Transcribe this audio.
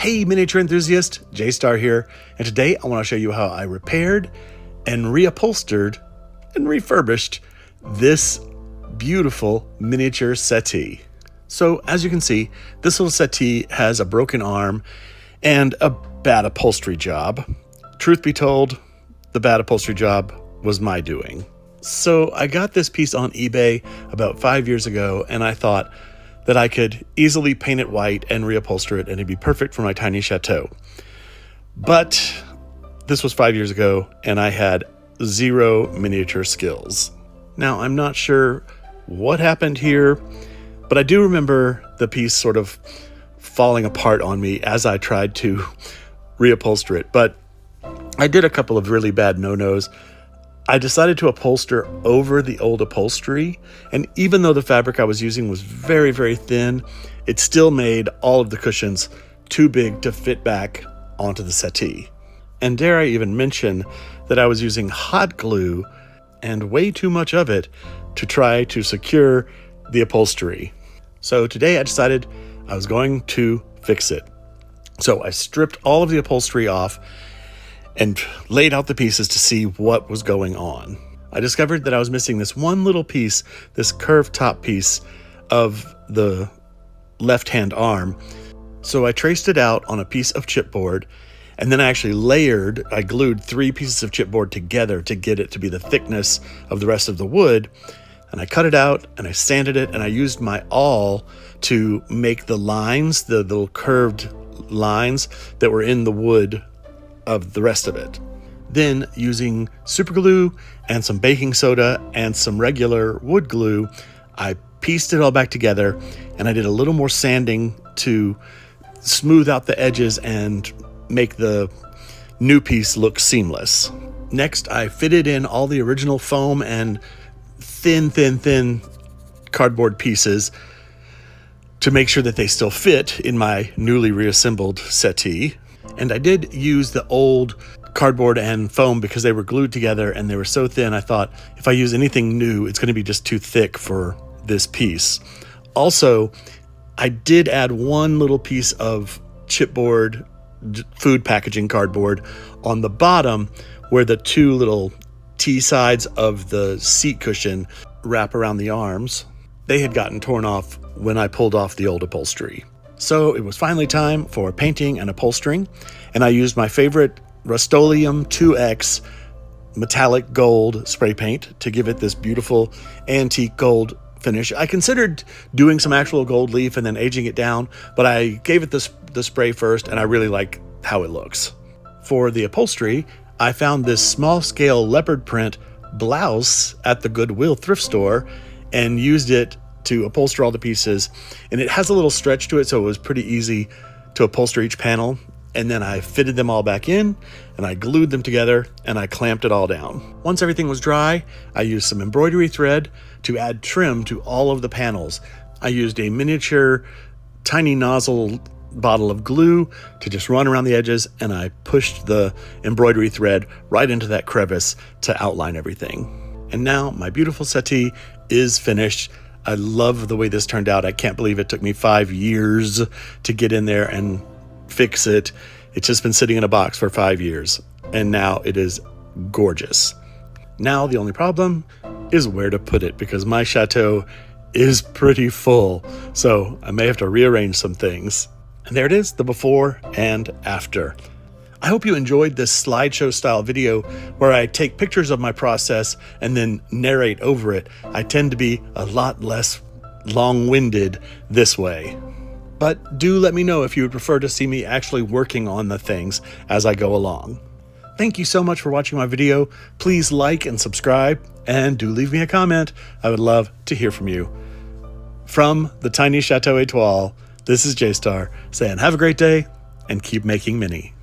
Hey miniature enthusiast, J-Star here, and today I want to show you how I repaired and reupholstered and refurbished this beautiful miniature settee. So as you can see, this little settee has a broken arm and a bad upholstery job. Truth be told, the bad upholstery job was my doing. So I got this piece on eBay about 5 years ago, and I thought that I could easily paint it white and reupholster it and it'd be perfect for my tiny chateau. But this was 5 years ago and I had zero miniature skills. Now I'm not sure what happened here, but I do remember the piece sort of falling apart on me as I tried to reupholster it. But I did a couple of really bad no-nos. I decided to upholster over the old upholstery, and even though the fabric I was using was very, very thin, it still made all of the cushions too big to fit back onto the settee. And dare I even mention that I was using hot glue, and way too much of it, to try to secure the upholstery. So today I decided I was going to fix it. So I stripped all of the upholstery off and laid out the pieces to see what was going on. I discovered that I was missing this one little piece, this curved top piece of the left-hand arm. So I traced it out on a piece of chipboard, and then I glued 3 pieces of chipboard together to get it to be the thickness of the rest of the wood. And I cut it out and I sanded it, and I used my awl to make the lines, the little curved lines that were in the wood of the rest of it. Then using super glue and some baking soda and some regular wood glue, I pieced it all back together, and I did a little more sanding to smooth out the edges and make the new piece look seamless. Next, I fitted in all the original foam and thin cardboard pieces to make sure that they still fit in my newly reassembled settee. And I did use the old cardboard and foam because they were glued together and they were so thin. I thought if I use anything new, it's going to be just too thick for this piece. Also, I did add one little piece of chipboard food packaging cardboard on the bottom where the 2 little T sides of the seat cushion wrap around the arms. They had gotten torn off when I pulled off the old upholstery. So it was finally time for painting and upholstering, and I used my favorite Rust-Oleum 2X metallic gold spray paint to give it this beautiful antique gold finish. I considered doing some actual gold leaf and then aging it down, but I gave it the spray first, and I really like how it looks. For the upholstery, I found this small-scale leopard print blouse at the Goodwill thrift store and used it to upholster all the pieces, and it has a little stretch to it, so it was pretty easy to upholster each panel. And then I fitted them all back in, and I glued them together, and I clamped it all down. Once everything was dry, I used some embroidery thread to add trim to all of the panels. I used a miniature tiny nozzle bottle of glue to just run around the edges, and I pushed the embroidery thread right into that crevice to outline everything. And now my beautiful settee is finished. I love the way this turned out. I can't believe it took me 5 years to get in there and fix it. It's just been sitting in a box for 5 years, and now it is gorgeous. Now the only problem is where to put it, because my chateau is pretty full, so I may have to rearrange some things. And there it is, the before and after. I hope you enjoyed this slideshow style video where I take pictures of my process and then narrate over it. I tend to be a lot less long-winded this way. But do let me know if you would prefer to see me actually working on the things as I go along. Thank you so much for watching my video. Please like and subscribe, and do leave me a comment. I would love to hear from you. From the Tiny Chateau Etoile, this is J-Star saying have a great day and keep making mini.